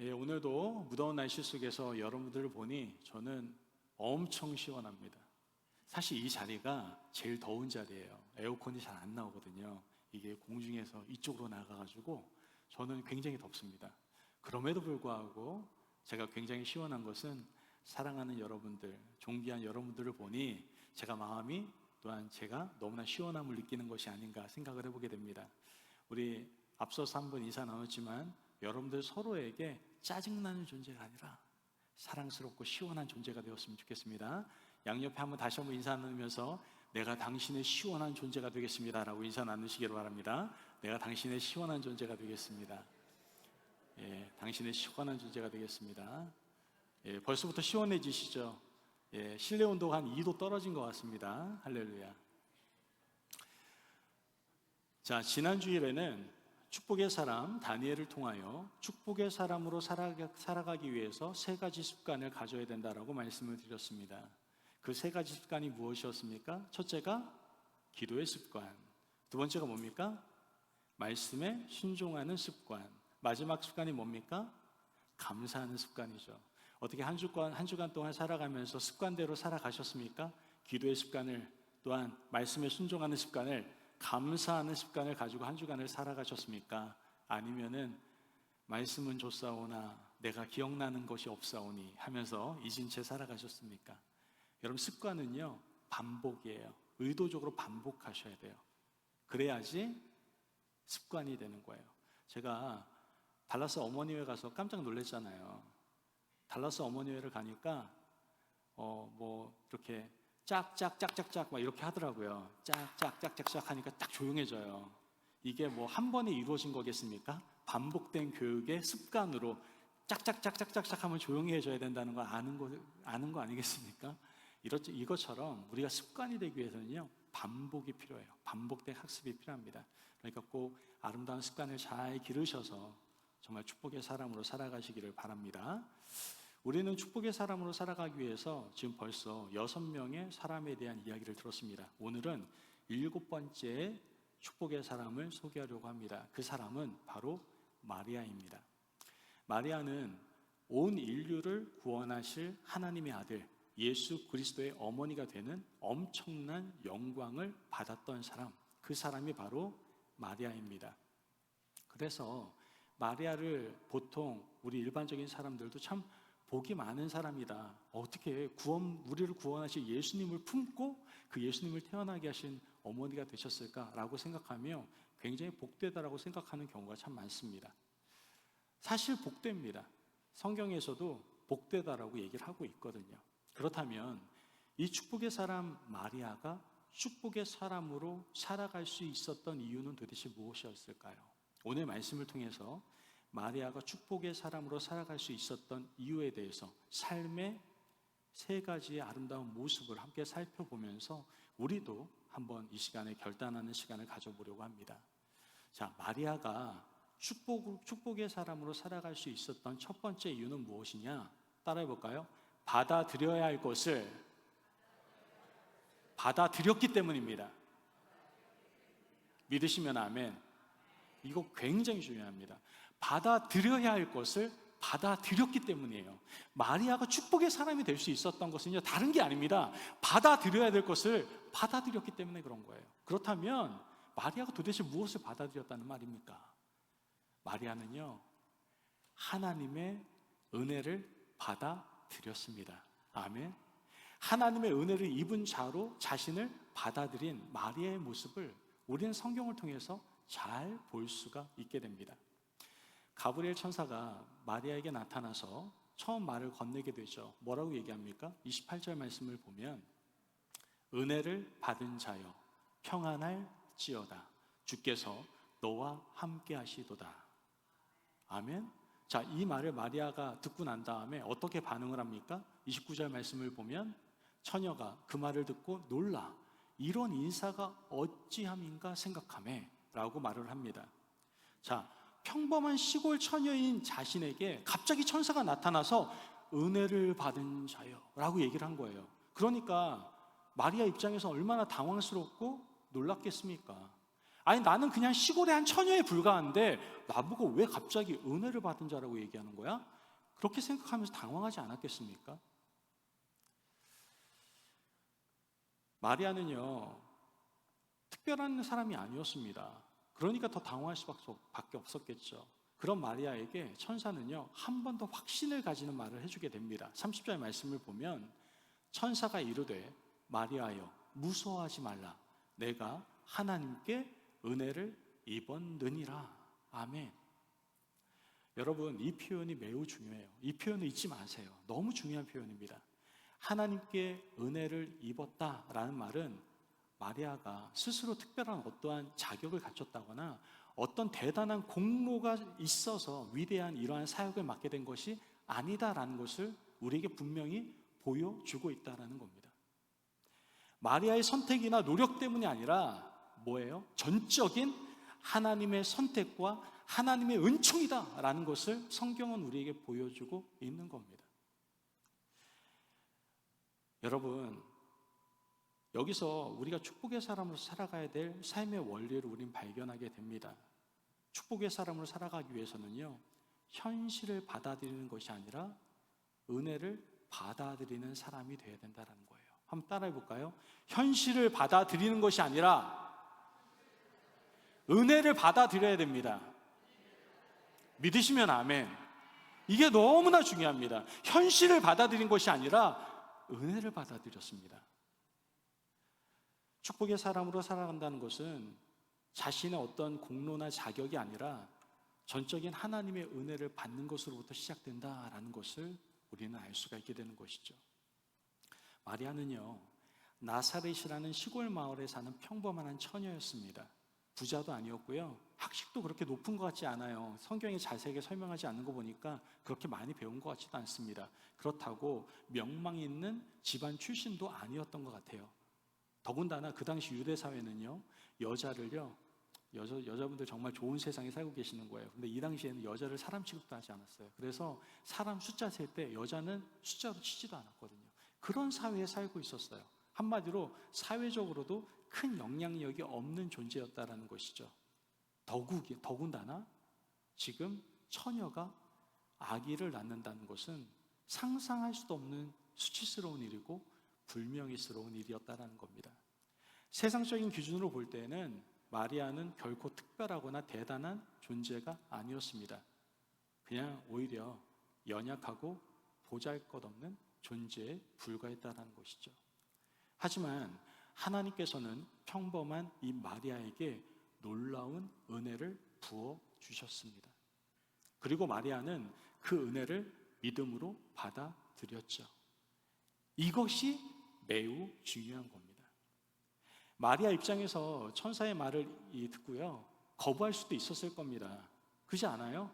오늘도 무더운 날씨 속에서 여러분들을 보니 저는 엄청 시원합니다. 사실 이 자리가 제일 더운 자리예요. 에어컨이 잘 안 나오거든요. 이게 공중에서 이쪽으로 나가가지고 저는 굉장히 덥습니다. 그럼에도 불구하고 제가 굉장히 시원한 것은 사랑하는 여러분들, 존귀한 여러분들을 보니 제가 마음이 또한 제가 너무나 시원함을 느끼는 것이 아닌가 생각을 해보게 됩니다. 우리 앞서서 한번 인사 나눴지만 여러분들 서로에게 짜증나는 존재가 아니라 사랑스럽고 시원한 존재가 되었으면 좋겠습니다. 양옆에 한번 다시 한번 인사 나누면서 내가 당신의 시원한 존재가 되겠습니다 라고 인사 나누시기를 바랍니다. 내가 당신의 시원한 존재가 되겠습니다. 당신의 시원한 존재가 되겠습니다. 벌써부터 시원해지시죠? 실내 온도가 한 2도 떨어진 것 같습니다. 할렐루야. 자, 지난 주일에는 축복의 사람 다니엘을 통하여 축복의 사람으로 살아가기 위해서 3가지 습관을 가져야 된다라고 말씀을 드렸습니다. 그 3가지 습관이 무엇이었습니까? 첫째가 기도의 습관, 두 번째가 뭡니까? 말씀에 순종하는 습관, 마지막 습관이 뭡니까? 감사하는 습관이죠. 어떻게 한 주간 동안 살아가면서 습관대로 살아가셨습니까? 기도의 습관을, 또한 말씀에 순종하는 습관을, 감사하는 습관을 가지고 한 주간을 살아가셨습니까? 아니면은 말씀은 좋사오나 내가 기억나는 것이 없사오니 하면서 잊은 채 살아가셨습니까? 여러분, 습관은요 반복이에요. 의도적으로 반복하셔야 돼요. 그래야지 습관이 되는 거예요. 제가 달라스 어머니회 가서 깜짝 놀랐잖아요. 달라스 어머니회를 가니까 이렇게 짝짝짝짝짝 막 이렇게 하더라고요. 짝짝짝짝짝 하니까 딱 조용해져요. 이게 한 번에 이루어진 거겠습니까? 반복된 교육의 습관으로 짝짝짝짝짝짝 하면 조용해져야 된다는 거 아는 거 아니겠습니까? 이것처럼 우리가 습관이 되기 위해서는요 반복이 필요해요. 반복된 학습이 필요합니다. 그러니까 꼭 아름다운 습관을 잘 기르셔서 정말 축복의 사람으로 살아가시기를 바랍니다. 우리는 축복의 사람으로 살아가기 위해서 지금 벌써 6명의 사람에 대한 이야기를 들었습니다. 오늘은 7번째 축복의 사람을 소개하려고 합니다. 그 사람은 바로 마리아입니다. 마리아는 온 인류를 구원하실 하나님의 아들 예수 그리스도의 어머니가 되는 엄청난 영광을 받았던 사람, 그 사람이 바로 마리아입니다. 그래서 마리아를 보통 우리 일반적인 사람들도 참 복이 많은 사람이다. 어떻게 우리를 구원하실 예수님을 품고 그 예수님을 태어나게 하신 어머니가 되셨을까라고 생각하며 굉장히 복되다라고 생각하는 경우가 참 많습니다. 사실 복됩니다. 성경에서도 복되다라고 얘기를 하고 있거든요. 그렇다면 이 축복의 사람 마리아가 축복의 사람으로 살아갈 수 있었던 이유는 도대체 무엇이었을까요? 오늘 말씀을 통해서 마리아가 축복의 사람으로 살아갈 수 있었던 이유에 대해서 삶의 3가지의 아름다운 모습을 함께 살펴보면서 우리도 한번 이 시간에 결단하는 시간을 가져보려고 합니다. 자, 마리아가 축복의 사람으로 살아갈 수 있었던 첫 번째 이유는 무엇이냐? 따라해 볼까요? 받아들여야 할 것을 받아들였기 때문입니다. 믿으시면 아멘. 이거 굉장히 중요합니다. 받아들여야 할 것을 받아들였기 때문이에요. 마리아가 축복의 사람이 될 수 있었던 것은요 다른 게 아닙니다. 받아들여야 될 것을 받아들였기 때문에 그런 거예요. 그렇다면 마리아가 도대체 무엇을 받아들였다는 말입니까? 마리아는요 하나님의 은혜를 받아들였습니다. 아멘. 하나님의 은혜를 입은 자로 자신을 받아들인 마리아의 모습을 우리는 성경을 통해서 잘 볼 수가 있게 됩니다. 가브리엘 천사가 마리아에게 나타나서 처음 말을 건네게 되죠. 뭐라고 얘기합니까? 28절 말씀을 보면 은혜를 받은 자여 평안할지어다 주께서 너와 함께 하시도다. 아멘. 자, 이 말을 마리아가 듣고 난 다음에 어떻게 반응을 합니까? 29절 말씀을 보면 처녀가 그 말을 듣고 놀라 이런 인사가 어찌함인가 생각하매 라고 말을 합니다. 자, 평범한 시골 처녀인 자신에게 갑자기 천사가 나타나서 은혜를 받은 자여 라고 얘기를 한 거예요. 그러니까 마리아 입장에서 얼마나 당황스럽고 놀랐겠습니까? 아니 나는 그냥 시골의 한 처녀에 불과한데 나보고 왜 갑자기 은혜를 받은 자라고 얘기하는 거야? 그렇게 생각하면서 당황하지 않았겠습니까? 마리아는요, 특별한 사람이 아니었습니다. 그러니까 더 당황할 수밖에 없었겠죠. 그런 마리아에게 천사는요, 한 번 더 확신을 가지는 말을 해주게 됩니다. 30절 말씀을 보면 천사가 이르되 마리아여 무서워하지 말라. 내가 하나님께 은혜를 입었느니라. 아멘. 여러분, 이 표현이 매우 중요해요. 이 표현을 잊지 마세요. 너무 중요한 표현입니다. 하나님께 은혜를 입었다라는 말은 마리아가 스스로 특별한 어떠한 자격을 갖췄다거나 어떤 대단한 공로가 있어서 위대한 이러한 사역을 맡게 된 것이 아니다라는 것을 우리에게 분명히 보여주고 있다는 겁니다. 마리아의 선택이나 노력 때문이 아니라 뭐예요? 전적인 하나님의 선택과 하나님의 은총이다라는 것을 성경은 우리에게 보여주고 있는 겁니다. 여러분, 여기서 우리가 축복의 사람으로 살아가야 될 삶의 원리를 우린 발견하게 됩니다. 축복의 사람으로 살아가기 위해서는요, 현실을 받아들이는 것이 아니라 은혜를 받아들이는 사람이 되어야 된다는 거예요. 한번 따라해 볼까요? 현실을 받아들이는 것이 아니라 은혜를 받아들여야 됩니다. 믿으시면 아멘. 이게 너무나 중요합니다. 현실을 받아들인 것이 아니라 은혜를 받아들였습니다. 축복의 사람으로 살아간다는 것은 자신의 어떤 공로나 자격이 아니라 전적인 하나님의 은혜를 받는 것으로부터 시작된다라는 것을 우리는 알 수가 있게 되는 것이죠. 마리아는요, 나사렛이라는 시골 마을에 사는 평범한 한 처녀였습니다. 부자도 아니었고요, 학식도 그렇게 높은 것 같지 않아요. 성경에 자세하게 설명하지 않는 거 보니까 그렇게 많이 배운 것 같지도 않습니다. 그렇다고 명망 있는 집안 출신도 아니었던 것 같아요. 더군다나 그 당시 유대 사회는요, 여자분들 정말 좋은 세상에 살고 계시는 거예요. 근데 이 당시에는 여자를 사람 취급도 하지 않았어요. 그래서 사람 숫자 셀 때 여자는 숫자로 치지도 않았거든요. 그런 사회에 살고 있었어요. 한마디로 사회적으로도 큰 영향력이 없는 존재였다라는 것이죠. 더군다나 지금 처녀가 아기를 낳는다는 것은 상상할 수도 없는 수치스러운 일이고 불명예스러운 일이었다는 겁니다. 세상적인 기준으로 볼 때는 마리아는 결코 특별하거나 대단한 존재가 아니었습니다. 그냥 오히려 연약하고 보잘것없는 존재에 불과했다는 것이죠. 하지만 하나님께서는 평범한 이 마리아에게 놀라운 은혜를 부어주셨습니다. 그리고 마리아는 그 은혜를 믿음으로 받아들였죠. 이것이 매우 중요한 겁니다. 마리아 입장에서 천사의 말을 듣고요, 거부할 수도 있었을 겁니다. 그렇지 않아요?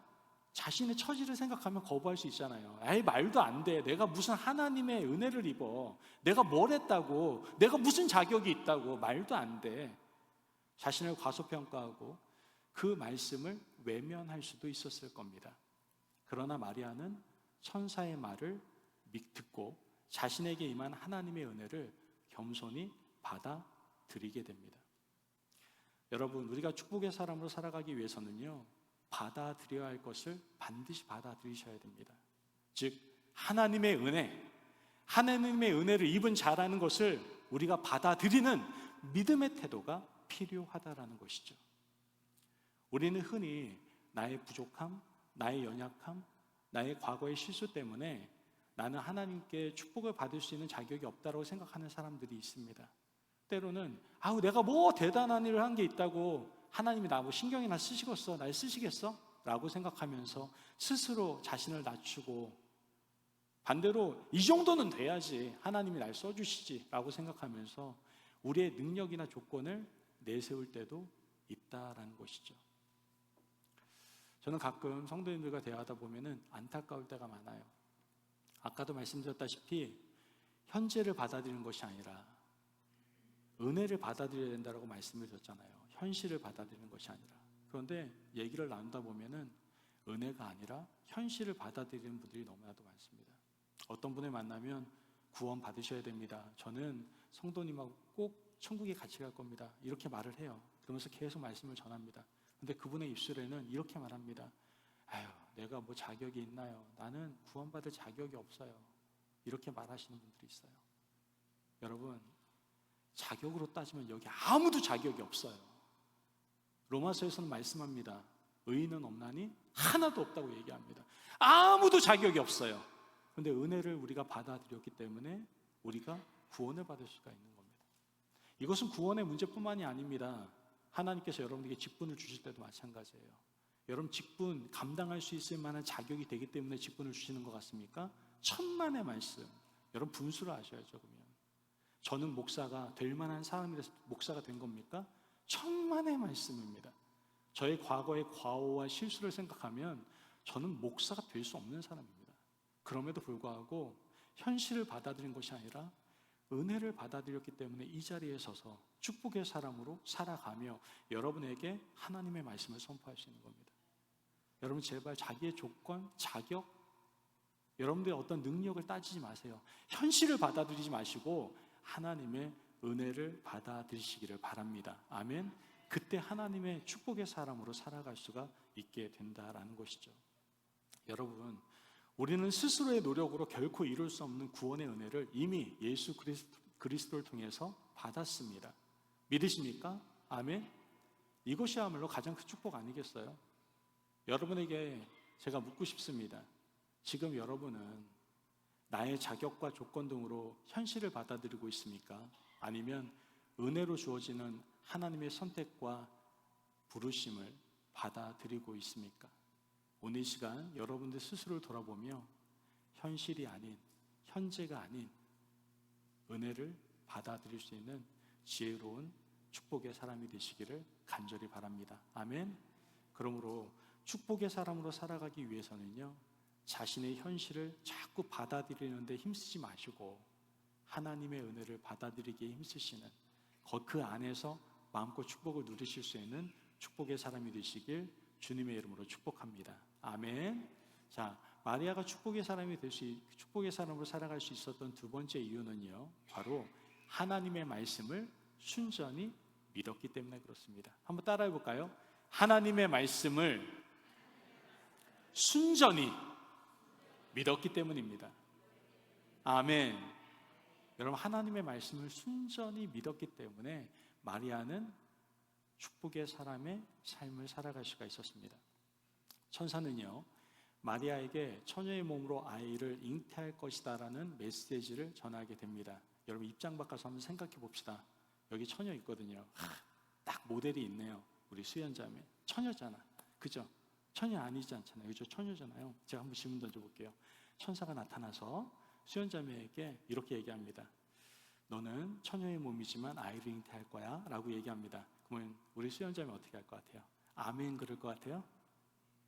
자신의 처지를 생각하면 거부할 수 있잖아요. 에이, 말도 안 돼. 내가 무슨 하나님의 은혜를 입어. 내가 뭘 했다고. 내가 무슨 자격이 있다고. 말도 안 돼. 자신을 과소평가하고 그 말씀을 외면할 수도 있었을 겁니다. 그러나 마리아는 천사의 말을 듣고 자신에게 임한 하나님의 은혜를 겸손히 받아들이게 됩니다. 여러분, 우리가 축복의 사람으로 살아가기 위해서는요, 받아들여야 할 것을 반드시 받아들이셔야 됩니다. 즉, 하나님의 은혜를 입은 자라는 것을 우리가 받아들이는 믿음의 태도가 필요하다라는 것이죠. 우리는 흔히 나의 부족함, 나의 연약함, 나의 과거의 실수 때문에 나는 하나님께 축복을 받을 수 있는 자격이 없다고 생각하는 사람들이 있습니다. 때로는 내가 뭐 대단한 일을 한 게 있다고 하나님이 나보고 신경이나 쓰시겠어? 날 쓰시겠어? 라고 생각하면서 스스로 자신을 낮추고, 반대로 이 정도는 돼야지 하나님이 날 써주시지 라고 생각하면서 우리의 능력이나 조건을 내세울 때도 있다라는 것이죠. 저는 가끔 성도님들과 대화하다 보면 안타까울 때가 많아요. 아까도 말씀드렸다시피 현재를 받아들이는 것이 아니라 은혜를 받아들여야 된다고 말씀을 드렸잖아요. 현실을 받아들이는 것이 아니라. 그런데 얘기를 나누다 보면은 은혜가 아니라 현실을 받아들이는 분들이 너무나도 많습니다. 어떤 분을 만나면 구원 받으셔야 됩니다. 저는 성도님하고 꼭 천국에 같이 갈 겁니다. 이렇게 말을 해요. 그러면서 계속 말씀을 전합니다. 근데 그분의 입술에는 이렇게 말합니다. 아유, 내가 뭐 자격이 있나요? 나는 구원받을 자격이 없어요. 이렇게 말하시는 분들이 있어요. 여러분, 자격으로 따지면 여기 아무도 자격이 없어요. 로마서에서는 말씀합니다. 의인은 없나니 하나도 없다고 얘기합니다. 아무도 자격이 없어요. 그런데 은혜를 우리가 받아들였기 때문에 우리가 구원을 받을 수가 있는 겁니다. 이것은 구원의 문제뿐만이 아닙니다. 하나님께서 여러분에게 직분을 주실 때도 마찬가지예요. 여러분 직분 감당할 수 있을 만한 자격이 되기 때문에 직분을 주시는 것 같습니까? 천만의 말씀. 여러분 분수를 아셔야죠. 그러면 저는 목사가 될 만한 사람이라서 목사가 된 겁니까? 천만의 말씀입니다. 저의 과거의 과오와 실수를 생각하면 저는 목사가 될 수 없는 사람입니다. 그럼에도 불구하고 현실을 받아들인 것이 아니라 은혜를 받아들였기 때문에 이 자리에 서서 축복의 사람으로 살아가며 여러분에게 하나님의 말씀을 선포할 수 있는 겁니다. 여러분 제발 자기의 조건, 자격, 여러분들의 어떤 능력을 따지지 마세요. 현실을 받아들이지 마시고 하나님의 은혜를 받아들이시기를 바랍니다. 아멘. 그때 하나님의 축복의 사람으로 살아갈 수가 있게 된다라는 것이죠. 여러분, 우리는 스스로의 노력으로 결코 이룰 수 없는 구원의 은혜를 이미 예수 그리스도를 통해서 받았습니다. 믿으십니까? 아멘. 이것이야말로 가장 큰 축복 아니겠어요? 여러분에게 제가 묻고 싶습니다. 지금 여러분은 나의 자격과 조건 등으로 현실을 받아들이고 있습니까? 아니면 은혜로 주어지는 하나님의 선택과 부르심을 받아들이고 있습니까? 오늘 시간 여러분들 스스로를 돌아보며 현실이 아닌, 현재가 아닌 은혜를 받아들일 수 있는 지혜로운 축복의 사람이 되시기를 간절히 바랍니다. 아멘. 그러므로 축복의 사람으로 살아가기 위해서는요, 자신의 현실을 자꾸 받아들이는데 힘쓰지 마시고 하나님의 은혜를 받아들이기에 힘쓰시는 그 안에서 마음껏 축복을 누리실 수 있는 축복의 사람이 되시길 주님의 이름으로 축복합니다. 아멘. 자, 마리아가 축복의 사람으로 살아갈 수 있었던 두 번째 이유는요, 바로 하나님의 말씀을 순전히 믿었기 때문에 그렇습니다. 한번 따라해 볼까요? 하나님의 말씀을 순전히 믿었기 때문입니다. 아멘. 여러분, 하나님의 말씀을 순전히 믿었기 때문에 마리아는 축복의 사람의 삶을 살아갈 수가 있었습니다. 천사는요, 마리아에게 처녀의 몸으로 아이를 잉태할 것이다 라는 메시지를 전하게 됩니다. 여러분 입장 바꿔서 한번 생각해 봅시다. 여기 처녀 있거든요. 딱 모델이 있네요. 우리 수연자매 처녀잖아, 그죠? 처녀 아니지 않잖아요, 그죠? 처녀잖아요. 제가 한번 질문 던져볼게요. 천사가 나타나서 수연자매에게 이렇게 얘기합니다. 너는 처녀의 몸이지만 아이를 잉태할 거야 라고 얘기합니다. 그러면 우리 수연자매 어떻게 할 것 같아요? 아멘 그럴 것 같아요?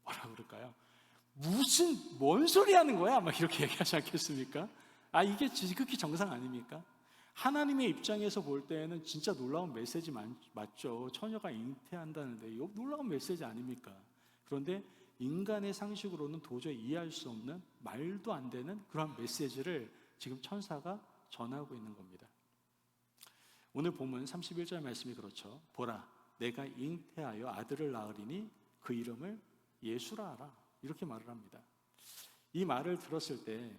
뭐라고 그럴까요? 뭔 소리 하는 거야? 막 이렇게 얘기하지 않겠습니까? 이게 지극히 정상 아닙니까? 하나님의 입장에서 볼 때는 진짜 놀라운 메시지 맞죠. 처녀가 잉태한다는데 이거 놀라운 메시지 아닙니까? 그런데 인간의 상식으로는 도저히 이해할 수 없는 말도 안 되는 그런 메시지를 지금 천사가 전하고 있는 겁니다. 오늘 본문 31절 말씀이 그렇죠. 보라, 내가 잉태하여 아들을 낳으리니 그 이름을 예수라 하라, 이렇게 말을 합니다. 이 말을 들었을 때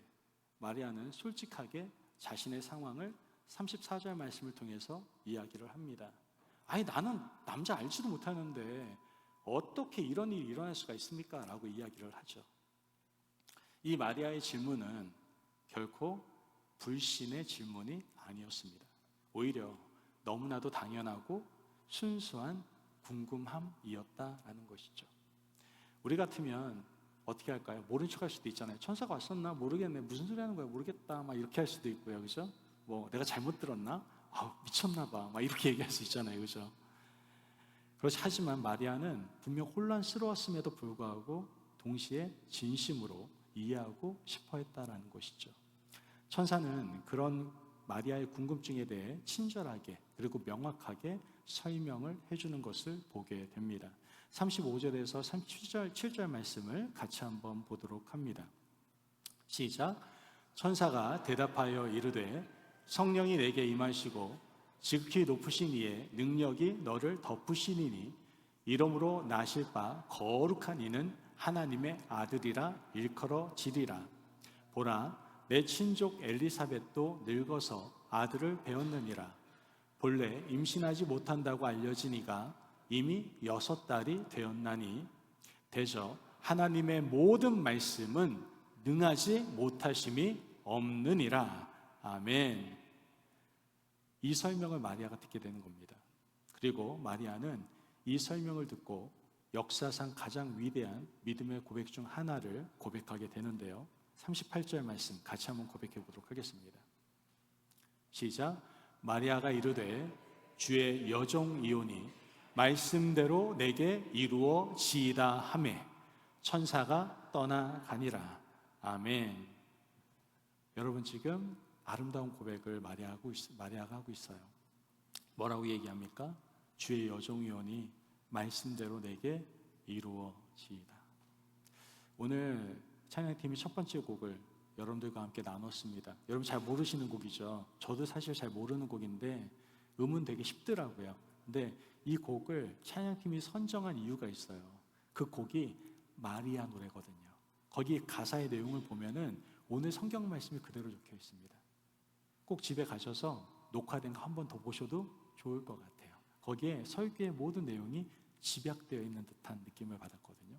마리아는 솔직하게 자신의 상황을 34절 말씀을 통해서 이야기를 합니다. 나는 남자 알지도 못하는데 어떻게 이런 일이 일어날 수가 있습니까? 라고 이야기를 하죠. 이 마리아의 질문은 결코 불신의 질문이 아니었습니다. 오히려 너무나도 당연하고 순수한 궁금함이었다라는 것이죠. 우리 같으면 어떻게 할까요? 모른 척 할 수도 있잖아요. 천사가 왔었나? 모르겠네. 무슨 소리 하는 거야? 모르겠다. 막 이렇게 할 수도 있고요. 그죠? 내가 잘못 들었나? 미쳤나 봐. 막 이렇게 얘기할 수 있잖아요. 그죠? 하지만 마리아는 분명 혼란스러웠음에도 불구하고 동시에 진심으로 이해하고 싶어 했다라는 것이죠. 천사는 그런 마리아의 궁금증에 대해 친절하게 그리고 명확하게 설명을 해주는 것을 보게 됩니다. 35절에서 37절 말씀을 같이 한번 보도록 합니다. 시작. 천사가 대답하여 이르되 성령이 내게 임하시고 지극히 높으신 이의 능력이 너를 덮으시니니 이러므로 나실 바 거룩한 이는 하나님의 아들이라 일컬어지리라. 보라, 내 친족 엘리사벳도 늙어서 아들을 배었느니라. 본래 임신하지 못한다고 알려진 이가 이미 6달이 되었나니 대저 하나님의 모든 말씀은 능하지 못하심이 없느니라. 아멘. 이 설명을 마리아가 듣게 되는 겁니다. 그리고 마리아는 이 설명을 듣고 역사상 가장 위대한 믿음의 고백 중 하나를 고백하게 되는데요. 38절 말씀 같이 한번 고백해 보도록 하겠습니다. 시작. 마리아가 이르되 주의 여종이오니 말씀대로 내게 이루어지이다 하매 천사가 떠나가니라. 아멘. 여러분, 지금 아름다운 고백을 마리아가 하고 있어요. 뭐라고 얘기합니까? 주의 여종이오니 말씀대로 내게 이루어지이다. 오늘 찬양팀이 첫 번째 곡을 여러분들과 함께 나눴습니다. 여러분 잘 모르시는 곡이죠. 저도 사실 잘 모르는 곡인데 음은 되게 쉽더라고요. 근데 이 곡을 찬양팀이 선정한 이유가 있어요. 그 곡이 마리아 노래거든요. 거기 가사의 내용을 보면은 오늘 성경 말씀이 그대로 적혀 있습니다. 꼭 집에 가셔서 녹화된 거 한 번 더 보셔도 좋을 것 같아요. 거기에 설교의 모든 내용이 집약되어 있는 듯한 느낌을 받았거든요.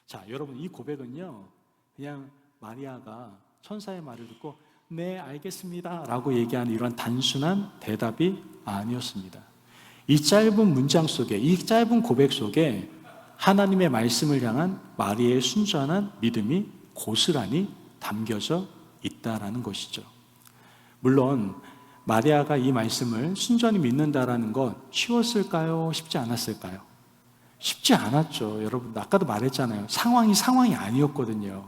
자, 여러분, 이 고백은요, 그냥 마리아가 천사의 말을 듣고 네, 알겠습니다 라고 얘기한 이런 단순한 대답이 아니었습니다. 이 짧은 문장 속에, 이 짧은 고백 속에 하나님의 말씀을 향한 마리아의 순전한 믿음이 고스란히 담겨져 있다라는 것이죠. 물론 마리아가 이 말씀을 순전히 믿는다라는 건 쉬웠을까요? 쉽지 않았을까요? 쉽지 않았죠. 여러분, 아까도 말했잖아요. 상황이 아니었거든요.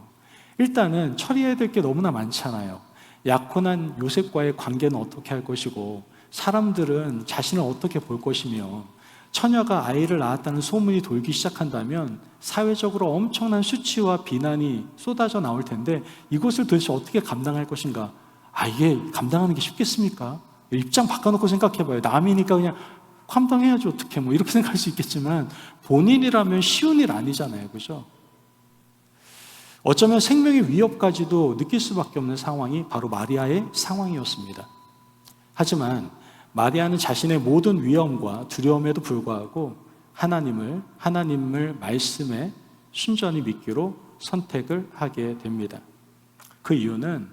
일단은 처리해야 될 게 너무나 많잖아요. 약혼한 요셉과의 관계는 어떻게 할 것이고, 사람들은 자신을 어떻게 볼 것이며, 처녀가 아이를 낳았다는 소문이 돌기 시작한다면 사회적으로 엄청난 수치와 비난이 쏟아져 나올 텐데 이것을 도대체 어떻게 감당할 것인가? 이게 감당하는 게 쉽겠습니까? 입장 바꿔놓고 생각해봐요. 남이니까 그냥 감당해야지 어떻게 이렇게 생각할 수 있겠지만 본인이라면 쉬운 일 아니잖아요. 그죠? 어쩌면 생명의 위협까지도 느낄 수밖에 없는 상황이 바로 마리아의 상황이었습니다. 하지만 마리아는 자신의 모든 위험과 두려움에도 불구하고 하나님을 말씀에 순전히 믿기로 선택을 하게 됩니다. 그 이유는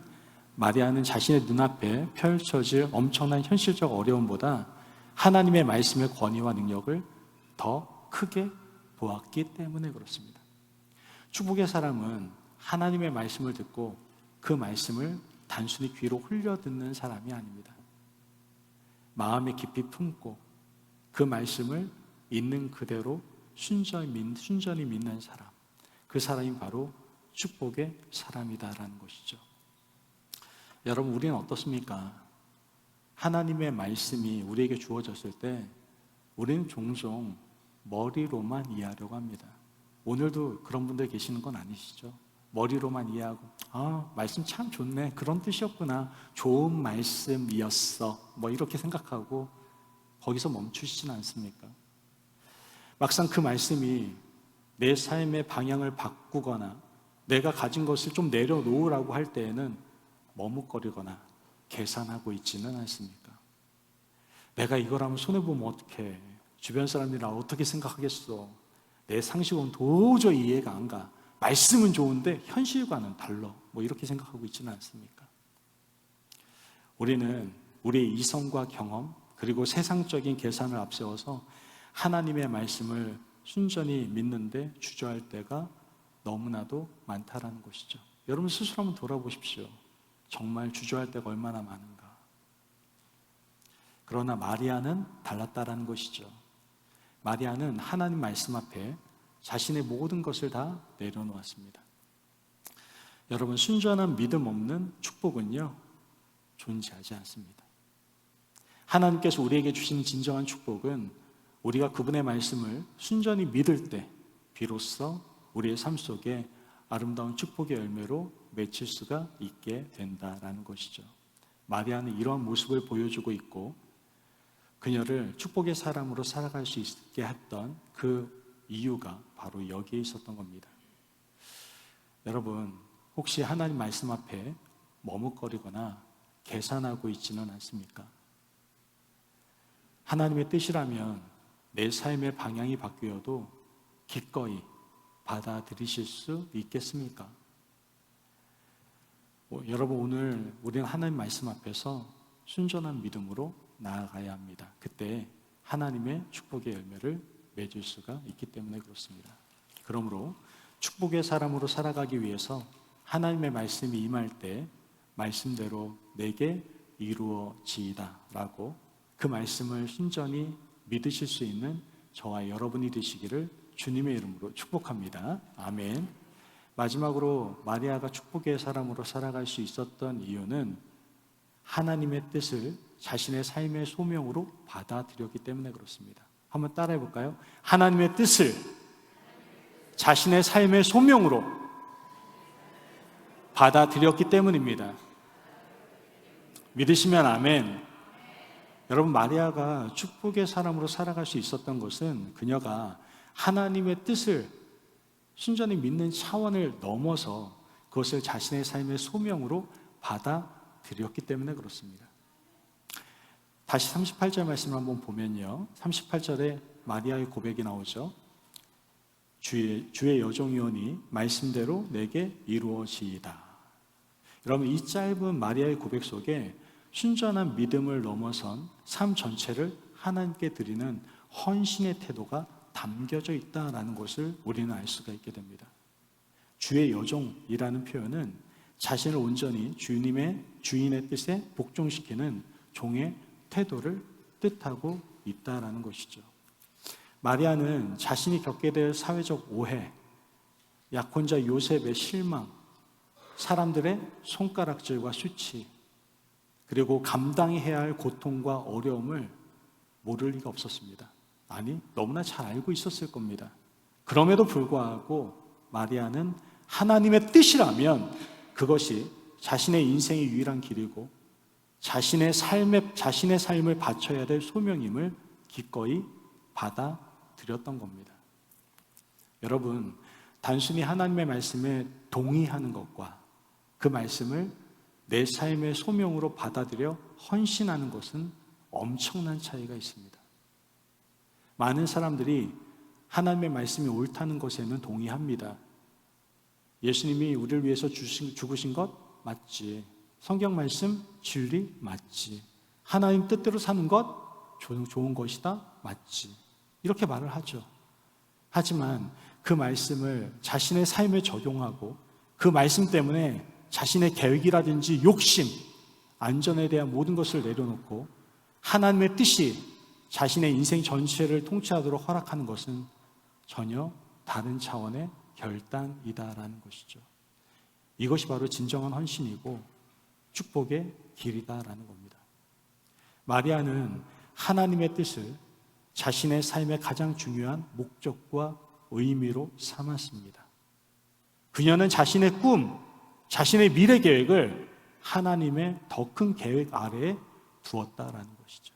마리아는 자신의 눈앞에 펼쳐질 엄청난 현실적 어려움보다 하나님의 말씀의 권위와 능력을 더 크게 보았기 때문에 그렇습니다. 축복의 사람은 하나님의 말씀을 듣고 그 말씀을 단순히 귀로 흘려듣는 사람이 아닙니다. 마음에 깊이 품고 그 말씀을 있는 그대로 순전히 믿는 사람, 그 사람이 바로 축복의 사람이다라는 것이죠. 여러분, 우리는 어떻습니까? 하나님의 말씀이 우리에게 주어졌을 때 우리는 종종 머리로만 이해하려고 합니다. 오늘도 그런 분들 계시는 건 아니시죠? 머리로만 이해하고 말씀 참 좋네, 그런 뜻이었구나, 좋은 말씀이었어, 이렇게 생각하고 거기서 멈추시진 않습니까? 막상 그 말씀이 내 삶의 방향을 바꾸거나 내가 가진 것을 좀 내려놓으라고 할 때에는 머뭇거리거나 계산하고 있지는 않습니까? 내가 이걸 하면 손해보면 어떡해, 주변 사람들이 나 어떻게 생각하겠어, 내 상식은 도저히 이해가 안 가, 말씀은 좋은데 현실과는 달라, 이렇게 생각하고 있지는 않습니까? 우리는 우리의 이성과 경험 그리고 세상적인 계산을 앞세워서 하나님의 말씀을 순전히 믿는데 주저할 때가 너무나도 많다라는 것이죠. 여러분 스스로 한번 돌아보십시오. 정말 주저할 때가 얼마나 많은가. 그러나 마리아는 달랐다라는 것이죠. 마리아는 하나님 말씀 앞에 자신의 모든 것을 다 내려놓았습니다. 여러분, 순전한 믿음 없는 축복은요, 존재하지 않습니다. 하나님께서 우리에게 주신 진정한 축복은 우리가 그분의 말씀을 순전히 믿을 때 비로소 우리의 삶 속에 아름다운 축복의 열매로 맺힐 수가 있게 된다라는 것이죠. 마리아는 이러한 모습을 보여주고 있고 그녀를 축복의 사람으로 살아갈 수 있게 했던 그 이유가 바로 여기에 있었던 겁니다. 여러분, 혹시 하나님 말씀 앞에 머뭇거리거나 계산하고 있지는 않습니까? 하나님의 뜻이라면 내 삶의 방향이 바뀌어도 기꺼이 받아들이실 수 있겠습니까? 여러분, 오늘 우리는 하나님 말씀 앞에서 순전한 믿음으로 나아가야 합니다. 그때 하나님의 축복의 열매를 맺을 수가 있기 때문에 그렇습니다. 그러므로 축복의 사람으로 살아가기 위해서 하나님의 말씀이 임할 때 말씀대로 내게 이루어지이다 라고 그 말씀을 순전히 믿으실 수 있는 저와 여러분이 되시기를 주님의 이름으로 축복합니다. 아멘. 마지막으로 마리아가 축복의 사람으로 살아갈 수 있었던 이유는 하나님의 뜻을 자신의 삶의 소명으로 받아들였기 때문에 그렇습니다. 한번 따라해 볼까요? 하나님의 뜻을 자신의 삶의 소명으로 받아들였기 때문입니다. 믿으시면 아멘. 여러분, 마리아가 축복의 사람으로 살아갈 수 있었던 것은 그녀가 하나님의 뜻을 순전히 믿는 차원을 넘어서 그것을 자신의 삶의 소명으로 받아들였기 때문에 그렇습니다. 다시 38절 말씀을 한번 보면요, 38절에 마리아의 고백이 나오죠. 주의 여종이오니 말씀대로 내게 이루어지이다. 여러분, 이 짧은 마리아의 고백 속에 순전한 믿음을 넘어선 삶 전체를 하나님께 드리는 헌신의 태도가 담겨져 있다는 것을 우리는 알 수가 있게 됩니다. 주의 여종이라는 표현은 자신을 온전히 주인의 뜻에 복종시키는 종의 태도를 뜻하고 있다는 것이죠. 마리아는 자신이 겪게 될 사회적 오해, 약혼자 요셉의 실망, 사람들의 손가락질과 수치, 그리고 감당해야 할 고통과 어려움을 모를 리가 없었습니다. 아니, 너무나 잘 알고 있었을 겁니다. 그럼에도 불구하고 마리아는 하나님의 뜻이라면 그것이 자신의 인생의 유일한 길이고 자신의 삶을 바쳐야 될 소명임을 기꺼이 받아들였던 겁니다. 여러분, 단순히 하나님의 말씀에 동의하는 것과 그 말씀을 내 삶의 소명으로 받아들여 헌신하는 것은 엄청난 차이가 있습니다. 많은 사람들이 하나님의 말씀이 옳다는 것에는 동의합니다. 예수님이 우리를 위해서 죽으신 것 맞지. 성경 말씀 진리 맞지. 하나님 뜻대로 사는 것 좋은 것이다 맞지. 이렇게 말을 하죠. 하지만 그 말씀을 자신의 삶에 적용하고 그 말씀 때문에 자신의 계획이라든지 욕심, 안전에 대한 모든 것을 내려놓고 하나님의 뜻이 자신의 인생 전체를 통치하도록 허락하는 것은 전혀 다른 차원의 결단이다라는 것이죠. 이것이 바로 진정한 헌신이고 축복의 길이다라는 겁니다. 마리아는 하나님의 뜻을 자신의 삶의 가장 중요한 목적과 의미로 삼았습니다. 그녀는 자신의 꿈, 자신의 미래 계획을 하나님의 더 큰 계획 아래에 두었다라는 것이죠.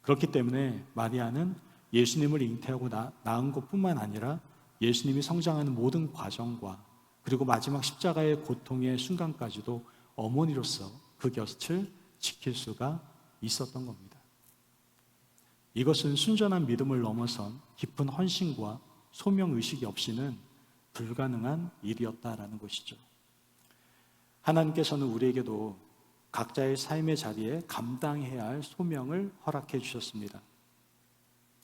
그렇기 때문에 마리아는 예수님을 잉태하고 낳은 것뿐만 아니라 예수님이 성장하는 모든 과정과 그리고 마지막 십자가의 고통의 순간까지도 어머니로서 그 곁을 지킬 수가 있었던 겁니다. 이것은 순전한 믿음을 넘어선 깊은 헌신과 소명의식이 없이는 불가능한 일이었다라는 것이죠. 하나님께서는 우리에게도 각자의 삶의 자리에 감당해야 할 소명을 허락해 주셨습니다.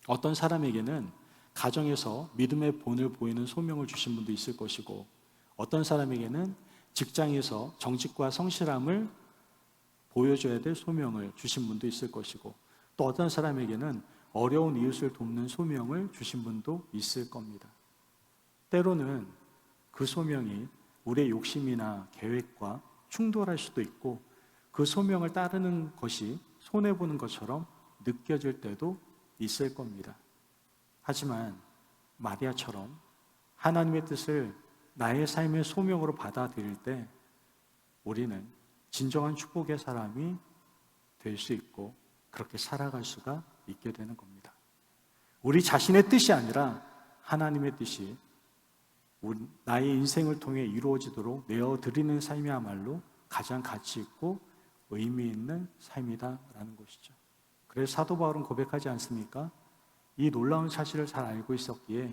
어떤 사람에게는 가정에서 믿음의 본을 보이는 소명을 주신 분도 있을 것이고 어떤 사람에게는 직장에서 정직과 성실함을 보여줘야 될 소명을 주신 분도 있을 것이고 또 어떤 사람에게는 어려운 이웃을 돕는 소명을 주신 분도 있을 겁니다. 때로는 그 소명이 우리의 욕심이나 계획과 충돌할 수도 있고 그 소명을 따르는 것이 손해보는 것처럼 느껴질 때도 있을 겁니다. 하지만 마리아처럼 하나님의 뜻을 나의 삶의 소명으로 받아들일 때 우리는 진정한 축복의 사람이 될 수 있고 그렇게 살아갈 수가 있게 되는 겁니다. 우리 자신의 뜻이 아니라 하나님의 뜻이 나의 인생을 통해 이루어지도록 내어드리는 삶이야말로 가장 가치 있고 의미 있는 삶이다라는 것이죠. 그래서 사도 바울은 고백하지 않습니까? 이 놀라운 사실을 잘 알고 있었기에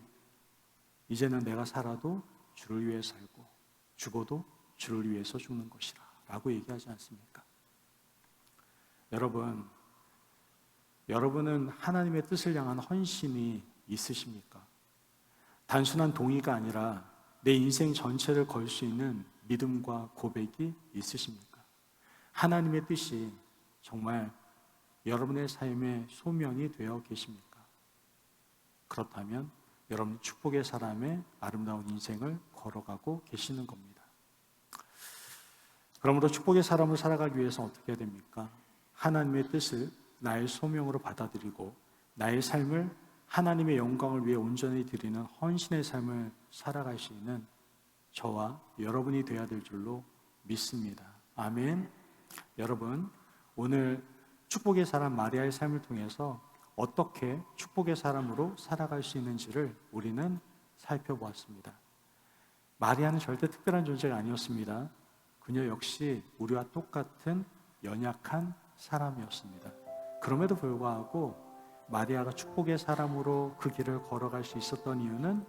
이제는 내가 살아도 주를 위해 살고 죽어도 주를 위해서 죽는 것이라 라고 얘기하지 않습니까? 여러분은 하나님의 뜻을 향한 헌신이 있으십니까? 단순한 동의가 아니라 내 인생 전체를 걸 수 있는 믿음과 고백이 있으십니까? 하나님의 뜻이 정말 여러분의 삶의 소명이 되어 계십니까? 그렇다면 여러분 축복의 사람의 아름다운 인생을 걸어가고 계시는 겁니다. 그러므로 축복의 사람을 살아가기 위해서 어떻게 해야 됩니까? 하나님의 뜻을 나의 소명으로 받아들이고 나의 삶을 하나님의 영광을 위해 온전히 드리는 헌신의 삶을 살아갈 수 있는 저와 여러분이 되어야 될 줄로 믿습니다. 아멘. 여러분, 오늘 축복의 사람 마리아의 삶을 통해서 어떻게 축복의 사람으로 살아갈 수 있는지를 우리는 살펴보았습니다. 마리아는 절대 특별한 존재가 아니었습니다. 그녀 역시 우리와 똑같은 연약한 사람이었습니다. 그럼에도 불구하고 마리아가 축복의 사람으로 그 길을 걸어갈 수 있었던 이유는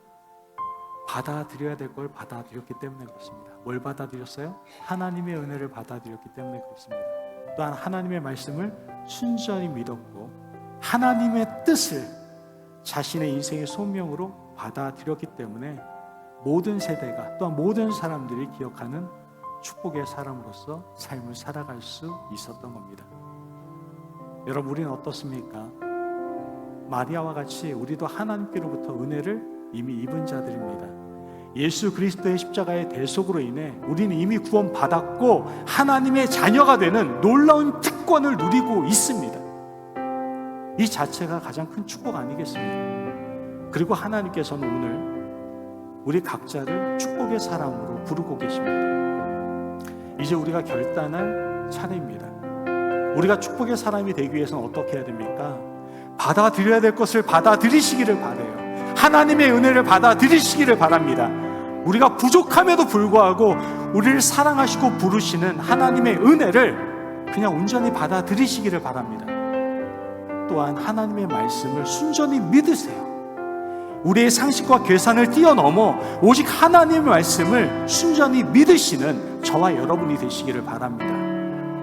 받아들여야 될 걸 받아들였기 때문에 그렇습니다. 뭘 받아들였어요? 하나님의 은혜를 받아들였기 때문에 그렇습니다. 또한 하나님의 말씀을 순전히 믿었고 하나님의 뜻을 자신의 인생의 소명으로 받아들였기 때문에 모든 세대가 또한 모든 사람들이 기억하는 축복의 사람으로서 삶을 살아갈 수 있었던 겁니다. 여러분, 우리는 어떻습니까? 마리아와 같이 우리도 하나님께로부터 은혜를 이미 입은 자들입니다. 예수 그리스도의 십자가의 대속으로 인해 우리는 이미 구원받았고 하나님의 자녀가 되는 놀라운 특권을 누리고 있습니다. 이 자체가 가장 큰 축복 아니겠습니까? 그리고 하나님께서는 오늘 우리 각자를 축복의 사람으로 부르고 계십니다. 이제 우리가 결단할 차례입니다. 우리가 축복의 사람이 되기 위해서는 어떻게 해야 됩니까? 받아들여야 될 것을 받아들이시기를 바라요. 하나님의 은혜를 받아들이시기를 바랍니다. 우리가 부족함에도 불구하고 우리를 사랑하시고 부르시는 하나님의 은혜를 그냥 온전히 받아들이시기를 바랍니다. 또한 하나님의 말씀을 순전히 믿으세요. 우리의 상식과 계산을 뛰어넘어 오직 하나님의 말씀을 순전히 믿으시는 저와 여러분이 되시기를 바랍니다.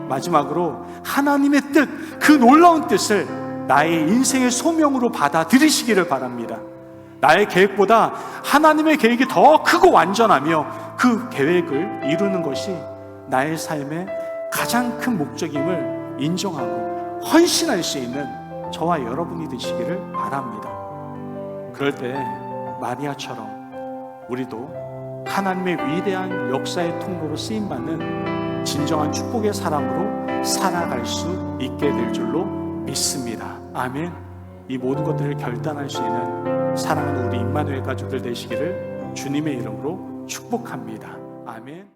마지막으로 하나님의 뜻, 그 놀라운 뜻을 나의 인생의 소명으로 받아들이시기를 바랍니다. 나의 계획보다 하나님의 계획이 더 크고 완전하며 그 계획을 이루는 것이 나의 삶의 가장 큰 목적임을 인정하고 헌신할 수 있는 저와 여러분이 되시기를 바랍니다. 그럴 때 마리아처럼 우리도 하나님의 위대한 역사의 통로로 쓰임받는 진정한 축복의 사람으로 살아갈 수 있게 될 줄로 믿습니다. 아멘. 이 모든 것들을 결단할 수 있는 사랑하는 우리 임마누엘 가족들 되시기를 주님의 이름으로 축복합니다. 아멘.